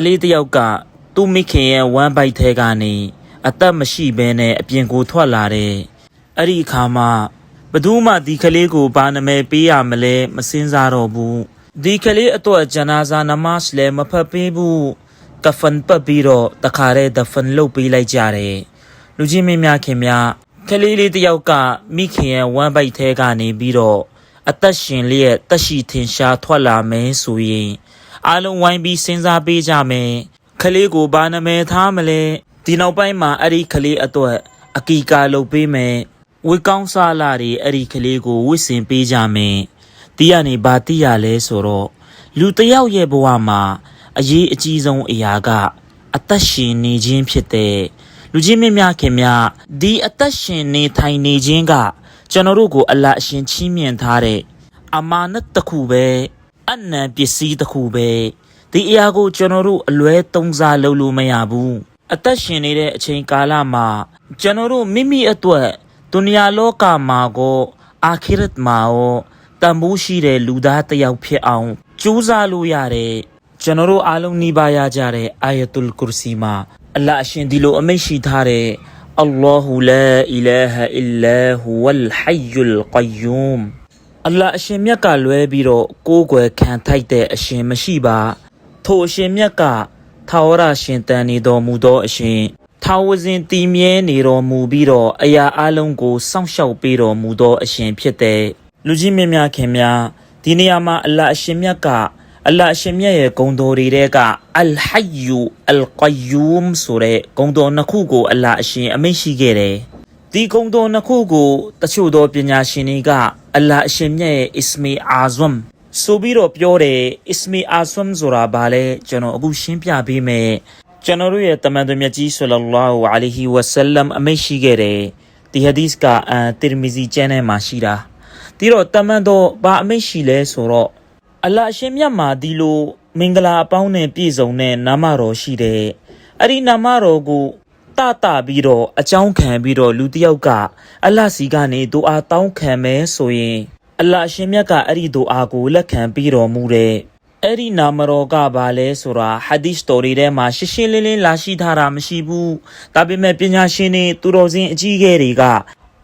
လေးတယောက်ကသူ့မိခင်ရဲ့ဝမ်းပိုက်ထဲကနေအသက်မရှိဘဲနဲ့အပြင်ကိုထွက်လာတဲ့အဲ့ဒီအခါမှာဘယ်သူမှဒီကလေးကိုဘာနာမည်ပေးရမလဲမစင်စားတော့ဘူးဒီကလေးအတွက်ဂျနာဇာနမတ်လည်းမဖတ်ပေးဘူးတဖန်ပတ်ပြီးတော့တခါတည်းတဖန်လုတ်ပေးလိုက်ကြတယ်လူကြီးမင်းများခင်များကလေးလေးတယောက်ကမိခင်ရဲ့ဝမ်းပိုက်ထဲကနေပြီးတော့အသက်ရှင်လျက်တက်ရှိထင်ရှားထွက်လာမယ်ဆိုရင်အားလုံးဝိုင်းပြီးစဉ်းစားပေးကြမယ်ကလေးကိုဘာနာမည်ထားမလဲဒီနောက်ပိုင်းမှာအဲ့ဒီကလေးအတွက်အကီကာလုပ်ပေးမယ်ဝေကောင်းစားလာတွေအဲ့ဒီကလေးကိုဝစ်စင်ပေးကြမယ်ဒီကနေဘာတိရလဲဆိုတော့လူတယောက်ရဲ့ဘဝမှာအရေးအကြီးဆုံးအရာကအသက်ရှင်နေခြင်းဖြစ်တဲ့လူကြီးမင်းများခင်များဒီအသက်ရှင်နေထိုင်နေခြင်းကကျွန်တော်တို့ကိုအလ္လာဟ်အရှင်ချီးမြှင့်ထားတဲ့အမာနတ်တစ်ခုပဲအနံပစ္စည်းတစ်ခုပဲဒီအရာကိုကျွန်တော်တို့အလွဲသုံးစားလုပ်လို့မရဘူးအသက်ရှင်နေတဲ့အချိန်ကာလမှာကျွန်တော်တို့မိမိအတွက်ဒုနီယာလောကမှာကိုအာခိရတ်မှာရောတန်ဖိုးရှိတဲ့လူသားတစ်ယောက်ဖြစ်အောင်ကြိုးစားလို့ရတယ်ကျွန်တော်တို့အားလုံးနှီးပါရကြတဲ့အာယတ်ုလ်ကူရ်စီမှာအလ္လာဟ်အရှင်ဒီလိုအမိန့်ရှိထားတဲ့အလ္လာဟူလာအီလာဟ်အီလာဟူဝလ်ဟိယုလ်ကယျူမ်အလ္လာဟ်အရှင်မြတ်ကလွဲပြီးတော့ကိုးကွယ်ခံထိုက်တဲ့အရှင်မရှိပါထိုအရှင်မြတ်ကထာဝရရှင်တန်နေတော်မူသောအရှင်ထာဝစဉ်တည်မြဲနေတော်မူပြီးတော့အရာအလုံးကိုစောင့်ရှောက်ပေးတော်မူသောအရှင်ဖြစ်တဲ့လူကြီးမင်းများခင်များဒီနေရာမှာအလ္လာဟ်အရှင်မြတ်ကအလ္လာဟ်အရှင်မြတ်ရဲ့ဂုဏ်တော်တွေထဲကအလ်ဟိယူအလ်ကယျူမ်ဆိုတဲ့ဂုဏ်တော်နှစ်ခုကိုအလ္လာဟ်အရှင်အမိန့်ရှိခဲ့တယ်ဒီဂုဏ်တော်နှစ်ခုကိုတချို့သောပညာရှင်တွေကအလ္လာဟ်အရှင်မြတ်ရဲ့အစ္စမီအာဇမ်ဆိုပြီးတော့ပြောတယ်အစ္စမီအာဇမ်ဆိုတာဘာလဲကျွန်တော်အခုရှင်းပြပေးမယ်ကျွန်တော်တို့ရဲ့တမန်တော်မြတ်ကြီးဆလ္လာလာဟူအလိုင်ဟီဝါဆလမ်အမိန့်ရှိခဲ့တယ်ဒီဟာဒီစ်ကတီရမီဇီကျမ်းထဲမှာရှိတာဒီတော့တမန်တော်ဘာအမိန့်ရှိလဲဆိုတော့အလ္လာဟ်အရှင်မြတ်မှာဒီလိုမင်္ဂလာအပေါင်းနဲ့ပြည့်စုံတဲ့နာမတော်ရှိတယ်အဲ့ဒီနာမတော်ကိုတပြီးတော့အကြောင်းခံပြီးတော့လူတစ်ယောက်ကအလ္လာဟ်စီကနေဒူအာတောင်းခံမယ်ဆိုရင်အလ္လာဟ်အရှင်မြတ်ကအဲ့ဒီဒူအာကိုလက်ခံပြီးတော်မူတယ်အဲ့ဒီနာမတော်ကဘာလဲဆိုတာဟာဒီစ်တော်တွေထဲမှာရှင်းရှင်းလင်းလင်းလာရှိထားတာမရှိဘူးဒါပေမဲ့ပညာရှင်တွေသူတော်စင်အကြီးအကဲတွေက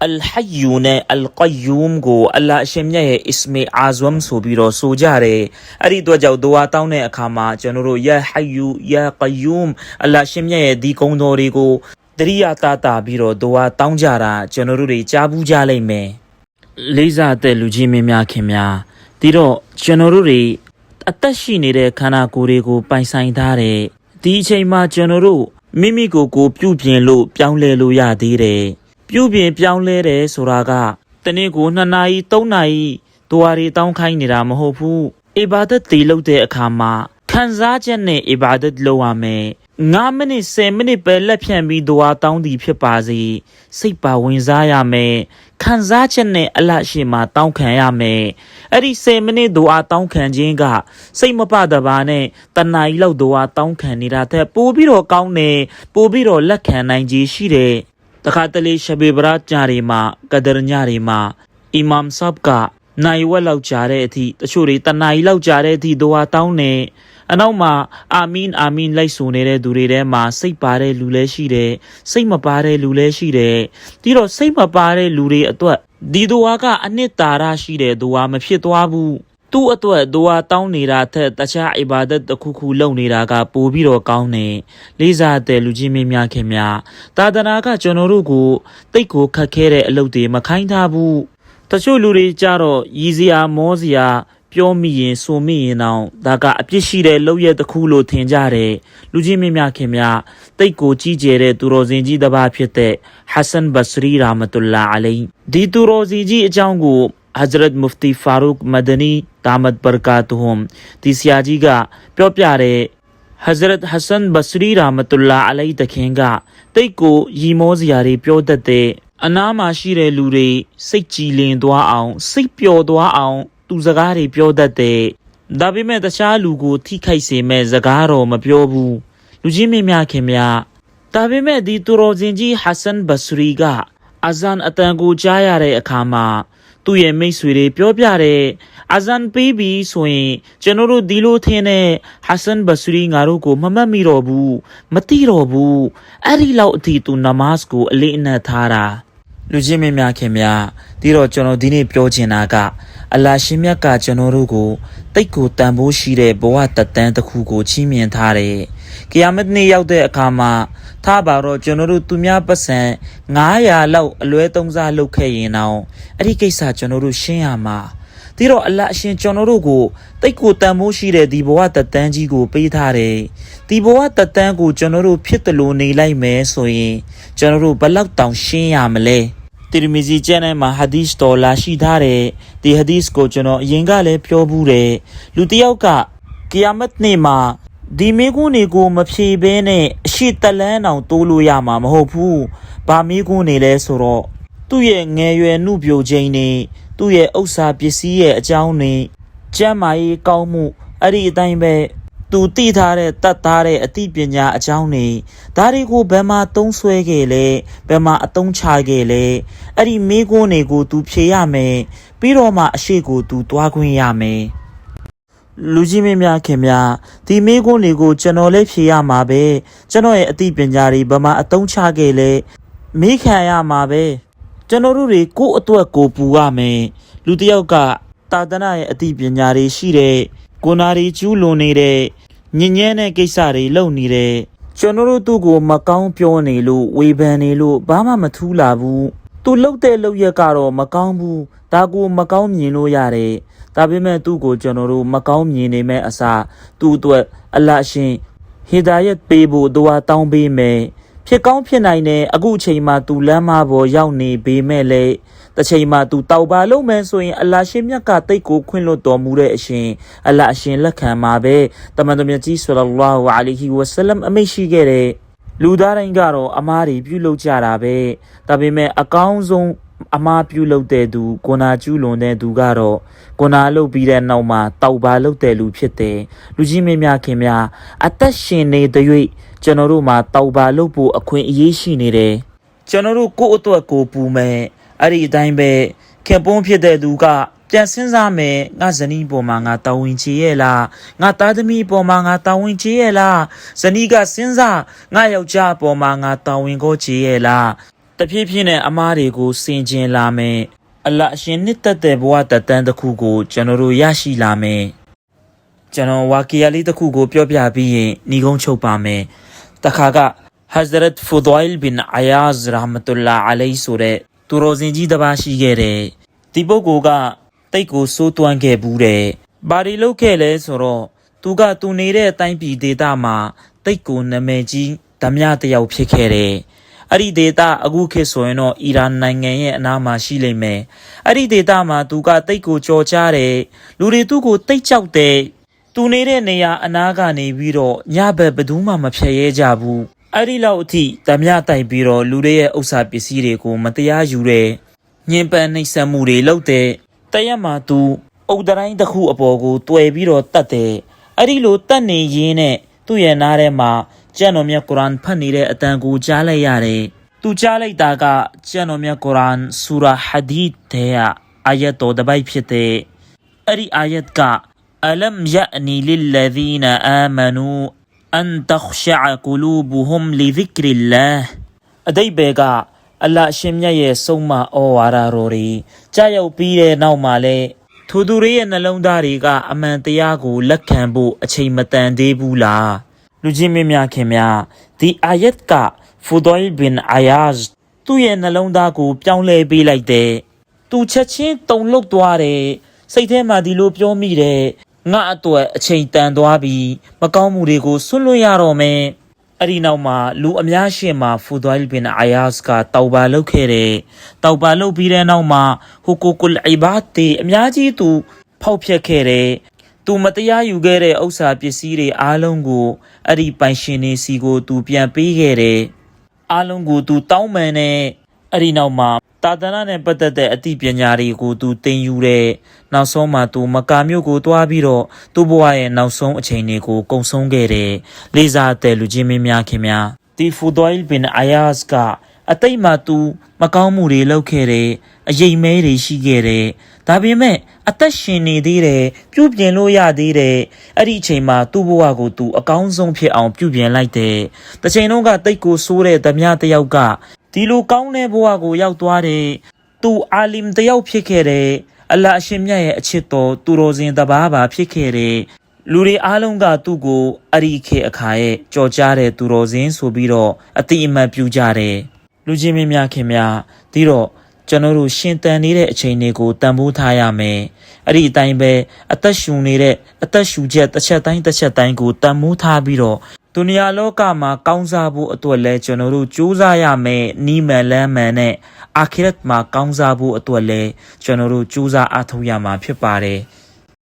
အလ်ဟိယူနဲ့အလ်ကယျူမ်ကိုအလ္လာဟ်အရှင်မြတ်ရဲ့အစ္စမီအာဇမ်ဆိုပြီးတော့ဆိုကြတယ်အဲ့ဒီအတွက်ကြောင့်ဒူအာတောင်းတဲ့အခါမှာကျွန်တော်တို့ယာဟိယူယာကယျူမ်အလ္လာဟ်အရှင်မြတ်ရဲ့ဒီဂုဏ်တော်တွေကိုတရိယာတာပြီးတော့ဒူအာတောင်းကြတာကျွန်တော်တို့တွေကြားဘူးကြလိမ့်မယ်လေးစားတဲ့လူကြီးမင်းများခင်များဒီတော့ကျွန်တော်တို့တွေအသက်ရှိနေတဲ့ခန္ဓာကိုယ်တွေကိုပိုင်ဆိုင်ထားတဲ့ဒီအချိန်မှာကျွန်တော်တို့မိမိကိုယ်ကိုပြုပြင်လို့ပြောင်းလဲလို့ရသေးတယ်ပြုပြင်ပြောင်းလဲတယ်ဆိုတာကတနေ့ကို2နာရီ3နာရီဒူအာတွေတောင်းခိုင်းနေတာမဟုတ်ဘူးအီဘာဒတ်တွေလုပ်တဲ့အခါမှာခံစားချက်နဲ့အီဘာဒတ်လုပ်ရမယ်9မိနစ်10မိနစ်ပဲလက်ဖြန့်ပြီးဒူအာတောင်းသည်ဖြစ်ပါစေစိတ်ပါဝင်စားရမယ်ခံစားချက်နဲ့အလ္လာဟ်ရှိမှတောင်းခံရမယ်အဲ့ဒီ10မိနစ်ဒူအာတောင်းခံခြင်းကစိတ်မပတပါနဲ့တနာရီလောက်ဒူအာတောင်းခံနေတာတဲ့ပို့ပြီးတော့ကောင်းတယ်ပို့ပြီးတော့လက်ခံနိုင်ခြင်းရှိတယ်တခါတလေရှဘေဘရာညတွေမှာကဒရညတွေမှာအီမမ်ဆပ်ကနိုင်ဝက်လောက်ကြာတဲ့အထိတချို့တွေတနာရီလောက်ကြာတဲ့အထိဒူအာတောင်းနေအနောက်မှာအာမင်အာမင်လိုက်ဆိုနေတဲ့သူတွေထဲမှာစိတ်ပါတဲ့လူလည်းရှိတယ်စိတ်မပါတဲ့လူလည်းရှိတယ်ဒီတော့စိတ်မပါတဲ့လူတွေအတွက်ဒီဒူအာကအနှစ်သာရရှိတဲ့ဒူအာမဖြစ်သွားဘူးသူ့အတွက်ဒူအာတောင်းနေတာထက်တခြားအီဘာဒတ်တစ်ခုခုလုပ်နေတာကပိုပြီးတော့ကောင်းတယ်လေးစားတဲ့လူကြီးမင်းများခင်များသာသနာကကျွန်တော်တို့ကိုတိတ်ကိုခတ်ခဲတဲ့အလုပ်တွေမခိုင်းထားဘူးတချို့လူတွေကြတော့ရည်စရာမောစရာပြောမိရင်ဆိုမိရင်တော့ဒါကအပြစ်ရှိတဲ့လုပ်ရက်တစ်ခုလို့ထင်ကြတယ်လူကြီးမင်းများခင်များတိတ်ကိုကြီးကျယ်တဲ့သူတော်စင်ကြီးတစ်ပါးဖြစ်တဲ့ဟဆန်ဘစရီရာမတ်တူလာအလိုင်ဒီသူတော်စင်ကြီးအကြောင်းကိုHazrat Mufti Farooq Madani Damat Barakatuhum ဒီဆရာကြီးကပြောပြတဲ့ Hazrat Hassan Basri Rahmatullah Alayhi တခင်ကတိတ်ကိုရီမောစရာတွေပြောတတ်တဲ့အနားမှာရှိတဲ့လူတွေစိတ်ကြည်လင်သွားအောင်စိတ်ပျော်သွားအောင်သူစကားတွေပြောတတ်တဲ့ဒါပေမဲ့တခြားလူကိုထိခိုက်စေမဲ့စကားတော့မပြောဘူးလူကြီးမင်းများခင်များဒါပေမဲ့ဒီသူတော်စင်ကြီး Hassan Basri ကအဇန်အတန်ကိုကြားရတဲ့အခါမှာသူ့ရဲ့မိတ်ဆွေတွေပြောပြတဲ့ အာဇန်ပေးပြီးဆိုရင်ကျွန်တော်တို့ဒီလိုထင်းတဲ့ဟာဆန်ဘဆရီငါတို့ကိုမမှတ်မိတော့ဘူးမသိတော့ဘူးအဲ့ဒီလောက်အထိသူနမတ်ကိုအလေးအနက်ထားတာလူချင်းမင်းများခင်များဒီတော့ကျွန်တော်ဒီနေ့ပြောချင်တာကအလ္လာရှင်မြတ်ကကျွန်တော်တို့ကိုတိတ်ကိုတန်ဖိုးရှိတဲ့ဘဝတတန်းတစ်ခုကိုချီးမြှင့်ထားတယ်။ကီယာမတ်နေ့ရောက်တဲ့အခါမှာထားပါတော့ကျွန်တော်တို့သူများပတ်စံ900လောက်အလွဲသုံးစားလုပ်ခဲ့ရင်တော့အဲ့ဒီကိစ္စကျွန်တော်တို့ရှင်းရမှာဒီတော့အလ္လာအရှင်ကျွန်တော်တို့ကိုတိတ်ကိုတန်ဖိုးရှိတဲ့ဒီဘဝတတန်းကြီးကိုပေးထားတယ်။ဒီဘဝတတန်းကိုကျွန်တော်တို့ဖြစ်တယ်လို့နေလိုက်မယ်ဆိုရင်ကျွန်တော်တို့ဘယ်လောက်တောင်ရှင်းရမလဲ။တီရမီဇီကျမ်းထဲမှာဟာဒီစ်တော်လာရှိထားတယ်ဒီဟာဒီစ်ကိုကျွန်တော်အရင်ကလည်းပြောဘူးတယ်လူတစ်ယောက်ကကီယာမတ်နေ့မှာဒီမိကုန်းတွေကိုမဖြေဘဲနဲ့အရှိတလန်းအောင်တိုးလို့ရမှာမဟုတ်ဘူးဘာမိကုန်းနေလဲဆိုတော့သူ့ရဲ့ငယ်ရွယ်နှုပြိုခြင်းနေသူ့ရဲ့ဥစ္စာပစ္စည်းရဲ့အကြောင်းနေကျမ်းမာရေးကောင်းမှုအဲ့ဒီအတိုင်းပဲသူတည်ထားတဲ့တတ်ထားတဲ့အသိပညာအကြောင်းနေဒါတွေကိုဘယ်မှာသုံးဆွဲခဲ့လဲဘယ်မှာအသုံးချခဲ့လဲအဲ့ဒီမိကုန်းတွေကိုသူဖြေရမယ်ပြီးတော့မှအရှိကိုသူသွားခွင့်ရမယ်လူကြီးမင်းများခင်များဒီမိကုန်းတွေကိုကျွန်တော်လည်းဖြေရမှာပဲကျွန်တော်ရဲ့အသိပညာတွေဘယ်မှာအသုံးချခဲ့လဲမိခံရမှာပဲကျွန်တော်တို့တွေကိုယ့်အတွက်ကိုပူရမယ်လူတစ်ယောက်ကတာသနာရဲ့အသိပညာတွေရှိတဲ့ကိုနာရီကျူးလွန်နေတဲ့ညဉ့်ညမ်းတဲ့ကိစ္စတွေလုပ်နေတဲ့ကျွန်တော်တို့သူ့ကိုမကောင်းပြောနေလို့ဝေဖန်နေလို့ဘာမှမထူးလာဘူးသူလှုပ်တဲ့လှုပ်ရက်ကတော့မကောင်းဘူးဒါကိုမကောင်းမြင်လို့ရတယ်ဒါပေမဲ့သူ့ကိုကျွန်တော်တို့မကောင်းမြင်နေမဲ့အစားသူ့အတွက်အလ္လာဟ်ရှင်ဟီဒါယတ်ပေးဖို့ဒွါတောင်းပေးမယ်ဖြစ်ကောင်းဖြစ်နိုင်တယ်အခုအချိန်မှာသူလမ်းမပေါ်ရောက်နေပေမဲ့လေတစ်ချိန်မှာသူတောက်ပါလုံးမယ်ဆိုရင်အလ္လာဟ်ရှင်မြတ်ကတိတ်ကိုခွင့်လွှတ်တော်မူတဲ့အရှင်အလ္လာဟ်အရှင်လက်ခံမှာပဲတမန်တော်မြတ်ကြီးဆလ္လာလာဟူအလိုင်ဟီဝါဆလမ်အမိန့်ရှိခဲ့တဲ့လူသားတိုင်းကတော့အမားတွေပြုလုပ်ကြတာပဲဒါပေမဲ့အကောင်းဆုံးအမားပြုလုပ်တဲ့သူကိုနာကျူးလွန်တဲ့သူကတော့ကိုနာလုပ်ပြီးတဲ့နောက်မှာတောက်ပါလုပ်တဲ့လူဖြစ်တယ်လူကြီးမင်းများခင်များအသက်ရှင်နေတဲ့၍ကျွန်တော်တို့မှာတောက်ပါလုပ်ဖို့အခွင့်အရေးရှိနေတယ်ကျွန်တော်တို့ကိုယ့်အတွက်ကိုပူမယ်အဲ့ဒီအတိုင်းပဲခင်ပွန်းဖြစ်တဲ့သူကပြန်စဉ်းစားမယ်ငါဇနီးပေါ်မှာငါတာဝန်ချေရဲ့လားငါသားသမီးပေါ်မှာငါတာဝန်ချေရဲ့လားဇနီးကစဉ်းစားငါယောက်ျားပေါ်မှာငါတာဝန်ကိုချေရဲ့လားတဖြည်းဖြည်းနဲ့အမားတွေကိုစင်ကျင်လာမယ်အလ္လာဟ်အရှင်နှစ်သက်တဲ့ဘဝတတန်းတစ်ခုကိုကျွန်တော်တို့ရရှိလာမယ်ကျွန်တော်ဝါကီယာလေးတစ်ခုကိုပြောပြပြီးရင်ညီကုန်းချုပ်ပါမယ်တခါက Hazrat Fudail bin Ayaz rahmatullah alayhi ဆိုတဲ့သူတော်စင်ကြီးတစ်ပါးရှိခဲ့တယ်ဒီပုဂ္ဂိုလ်ကတိတ်ကိုစိုးသွမ်းခဲ့ဘူးတယ်ဘာတွေလုပ်ခဲ့လဲဆိုတော့သူနေတဲ့အတိုင်းပြည်ဒေသမှာတိတ်ကိုနာမည်ကြီးဓမြတယောက်ဖြစ်ခဲ့တယ်အဲ့ဒီဒေသအခုခေတ်ဆိုရင်တော့အီရန်နိုင်ငံရဲ့အနားမှာရှိလိမ့်မယ်အဲ့ဒီဒေသမှာသူကတိတ်ကိုကြော်ကြားတယ်လူတွေသူ့ကိုတိတ်ကြောက်တယ်သူနေတဲ့နေရာအနားကနေပြီးတော့ညဘက်ဘယ်သူမှမဖြတ်ရဲကြဘူးအဲ့ဒီလောက်အထိဓမြတိုက်ပြီးတော့လူတွေရဲ့ဥစ္စာပစ္စည်းတွေကိုမတရားယူတယ်ညှဉ်းပန်းနှိပ်စက်မှုတွေလုပ်တယ်တရက်မှာသူအုတ်တိုင်းတစ်ခုအပေါ်ကိုတွယ်ပြီးတော့တတ်တယ်အဲ့ဒီလိုတတ်နေရင်းနဲ့သူ့ရဲ့နားထဲမှာကျမ်းတော်မြတ်ကုရ်အာန်ဖတ်နေတဲ့အတန်ကိုကြားလိုက်ရတယ်သူကြားလိုက်တာကကျမ်းတော်မြတ်ကုရ်အာန်ဆူရာဟာဒီသ်ထဲကအာယတ်တော်တစ်ပိုက်ဖြစ်တဲ့အဲ့ဒီအာယတ်ကအလမ်ယအနီလလ်ဒီနအာမနူအန်တခရှအကူလူဘူဟွမ်လီဇီကရီလာအတိတ်ဘက်ကအလ္လာဟ်ရှင်မြတ်ရဲ့ဆုံးမဩဝါဒတော်တွေကြားရောက်ပြီးတဲ့နောက်မှာလဲထိုသူတွေရဲ့နှလုံးသားတွေကအမှန်တရားကိုလက်ခံဖို့အချိန်မတန်သေးဘူးလားလူကြီးမင်းများခင်များဒီအာယတ်ကဖူဒိုင်ဘင်အာယာဇ်သူ့ရဲ့နှလုံးသားကိုပြောင်းလဲပေးလိုက်တယ်သူချက်ချင်းတုန်လှုပ်သွားတယ်စိတ်ထဲမှာဒီလိုပြောမိတယ်ငါအတွက်အချိန်တန်သွားပြီမကောင်းမှုတွေကိုဆွတ်လွတ်ရတော့မယ်အဲ့ဒီနောက်မှာလူအများရှေ့မှာဖူဒိုင်ဘင်အာယာဇ်ကတောက်ပါလုပ်ခဲ့တယ်တောက်ပါလုပ်ပြီးတဲ့နောက်မှာဟူကူကုလ်အီဘာတ်တီအများကြီးသူဖောက်ဖျက်ခဲ့တယ်သူမတရားယူခဲ့တဲ့ဥစ္စာပစ္စည်းတွေအားလုံးကိုအဲ့ဒီပိုင်ရှင်နေစီကိုသူပြန်ပေးခဲ့တယ်အားလုံးကိုသူတောင်းပန်တဲ့အဲ့ဒီနောက်မှာတာသနာနဲ့ပတ်သက်တဲ့အသိပညာတွေကိုသူသင်ယူတဲ့နောက်ဆုံးမှာသူမကာမြို့ကိုတွားပြီးတော့သူ့ဘဝရဲ့နောက်ဆုံးအချိန်တွေကိုကုန်ဆုံးခဲ့တယ်လေးစားတဲ့လူချင်းမင်းများခင်များဒီဖူဒိုင်ဘင်အာယာဇ်က အတိတ်မှာ तू မကောင်းမှုတွေလုပ်ခဲ့တယ်အယိမ်မဲတွေရှိခဲ့တယ်ဒါပေမဲ့အသက်ရှင်နေသေးတယ်ပြုပြင်လို့ရသေးတယ်အဲ့ဒီအချိန်မှာသူ့ဘဝကို तू အကောင်းဆုံးဖြစ်အောင်ပြုပြင်လိုက်တယ်တစ်ချိန်လုံးကတိတ်ကိုဆိုးတဲ့ဓမြတယောက်ကဒီလိုကောင်းတဲ့ဘဝကိုရောက်သွားတယ် तू အာလင်တယောက်ဖြစ်ခဲ့တယ်အလ္လာဟ်အရှင်မြတ်ရဲ့အချစ်တော်သူတော်စင်တပါးပါဖြစ်ခဲ့တယ်လူတွေအားလုံးကသူ့ကိုအဲ့ဒီခေတ်အခါရဲ့ကြော်ကြားတဲ့သူတော်စင်ဆိုပြီးတော့အတိအမှတ်ပြုကြတယ်လူချင်းမင်းများခင်များဒီတော့ကျွန်တော်တို့ရှင်တန်နေတဲ့အချိန်တွေကိုတန်ဖိုးထားရမယ်အဲ့ဒီအတိုင်းပဲအသက်ရှူနေတဲ့အသက်ရှူချက်တစ်ချက်တိုင်းကိုတန်ဖိုးထားပြီးတော့ဒုနီယာလောကမှာကောင်းစားဖို့အတွက်လဲကျွန်တော်တို့ကြိုးစားရမယ်နီးမှန်လမ်းမှန်နဲ့အာခိရတ်မှာကောင်းစားဖို့အတွက်လဲကျွန်တော်တို့ကြိုးစားအားထုတ်ရမှာဖြစ်ပါတယ်